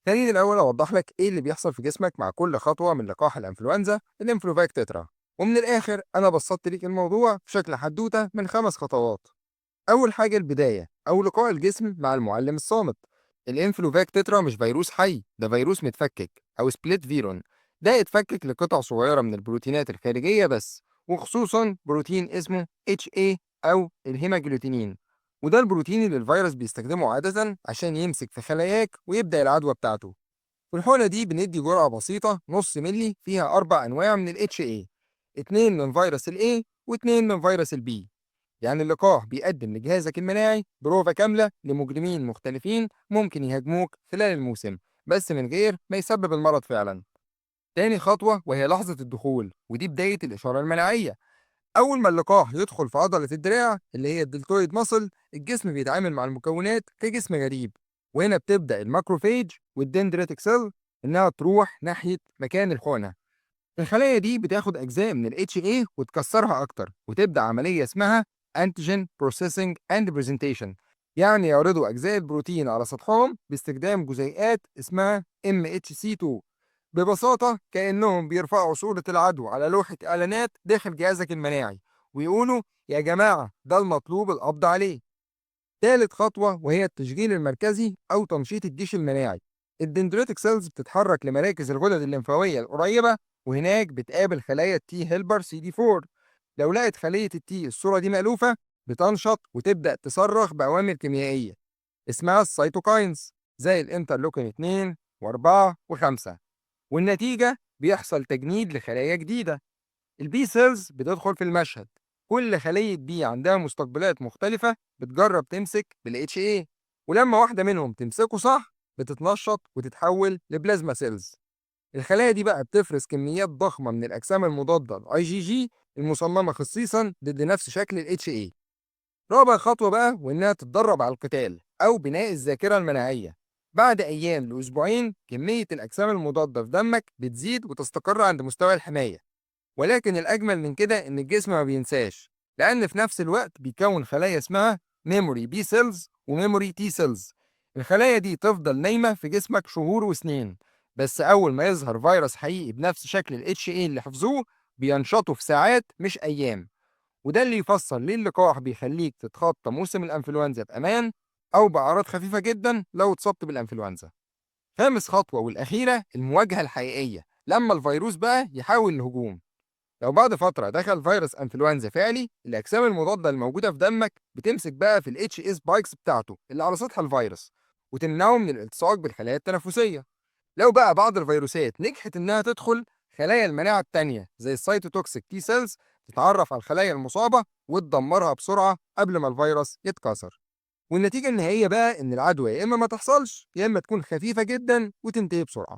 خليني الأول أوضح لك إيه اللي بيحصل في جسمك مع كل خطوة من لقاح الإنفلونزا الإنفلوفاك تترا. ومن الآخر أنا بسطت ليك الموضوع في شكل حدوتة من 5 خطوات. أول حاجة البداية أو لقاء الجسم مع المعلم الصامت. الإنفلوفاك تترا مش فيروس حي، ده فيروس متفكك أو سبليت فيرون. ده اتفكك لقطع صغيرة من البروتينات الخارجية بس، وخصوصا بروتين اسمه HA أو الهيماجلوتينين. وده البروتين اللي الفيروس بيستخدمه عادة عشان يمسك في خلاياك ويبدأ العدوى بتاعته. في الحقنة دي بندي جرعة بسيطة نص ملي فيها 4 أنواع من ال HA، 2 من فيروس ال A و2 من فيروس ال B. يعني اللقاح بيقدم لجهازك المناعي بروفة كاملة لمجرمين مختلفين ممكن يهاجموك خلال الموسم، بس من غير ما يسبب المرض فعلا. تاني خطوة وهي لحظة الدخول، ودي بداية الإشارة المناعية. أول ما اللقاح يدخل في عضلة الدراع اللي هي الدلتويد ماسل، الجسم بيتعامل مع المكونات كجسم غريب. وهنا بتبدأ الماكروفيج والدندريتك سيل إنها تروح ناحية مكان الحقنة. الخلايا دي بتاخد أجزاء من ال HA وتكسرها أكتر، وتبدأ عملية اسمها Antigen Processing and Presentation. يعني يعرضوا أجزاء البروتين على سطحهم باستخدام جزيئات اسمها MHC2. ببساطة كأنهم بيرفعوا صورة العدوى على لوحة إعلانات داخل جهازك المناعي، ويقولوا يا جماعة ده المطلوب القبض عليه. تالت خطوة وهي التشغيل المركزي أو تنشيط الجيش المناعي. الدندريتك سيلز بتتحرك لمراكز الغدد الليمفاوية القريبة، وهناك بتقابل خلايا التي هيلبر سي دي 4. لو لقت خلية التي الصورة دي مألوفة، بتنشط وتبدأ تصرخ بأوامر كيميائية اسمها السيتوكاينز، زي الانترلوكين 2 و4 و5. والنتيجة بيحصل تجنيد لخلايا جديدة. البي سيلز بتدخل في المشهد. كل خلية بي عندها مستقبلات مختلفة بتجرب تمسك بالاتش اي، ولما واحدة منهم تمسكه صح بتتنشط وتتحول لبلازما سيلز. الخلايا دي بقى بتفرز كميات ضخمة من الأجسام المضادة الاي جي جي المصممة خصيصا ضد نفس شكل الاتش اي. رابع خطوة بقى وإنها تتدرب على القتال أو بناء الذاكرة المناعية. بعد أيام لأسبوعين كمية الأجسام المضادة في دمك بتزيد وتستقر عند مستوى الحماية. ولكن الأجمل من كده إن الجسم ما بينساش، لأن في نفس الوقت بيكون خلايا اسمها ميموري بي سيلز وميموري تي سيلز. الخلايا دي تفضل نايمة في جسمك شهور وسنين، بس أول ما يظهر فيروس حقيقي بنفس شكل ال HA اللي حفظوه بينشطوا في ساعات مش أيام. وده اللي يفسر ليه اللقاح بيخليك تتخطى موسم الأنفلونزا بأمان، أو بأعراض خفيفة جدا لو اتصبت بالأنفلونزا. خامس خطوة والأخيرة المواجهة الحقيقية، لما الفيروس بقى يحاول الهجوم. لو بعد فترة دخل فيروس انفلونزا فعلي، الأجسام المضادة الموجودة في دمك بتمسك بقى في الاتش اس بايكس بتاعته اللي على سطح الفيروس، وتمنعه من الالتصاق بالخلايا التنفسية. لو بقى بعض الفيروسات نجحت إنها تدخل، خلايا المناعة التانية زي السيتوتوكسيك تي سيلز تتعرف على الخلايا المصابة وتدمرها بسرعة قبل ما الفيروس يتكاثر. والنتيجة النهائية بقى إن العدوى يا إما ما تحصلش يا إما تكون خفيفة جدا وتنتهي بسرعة.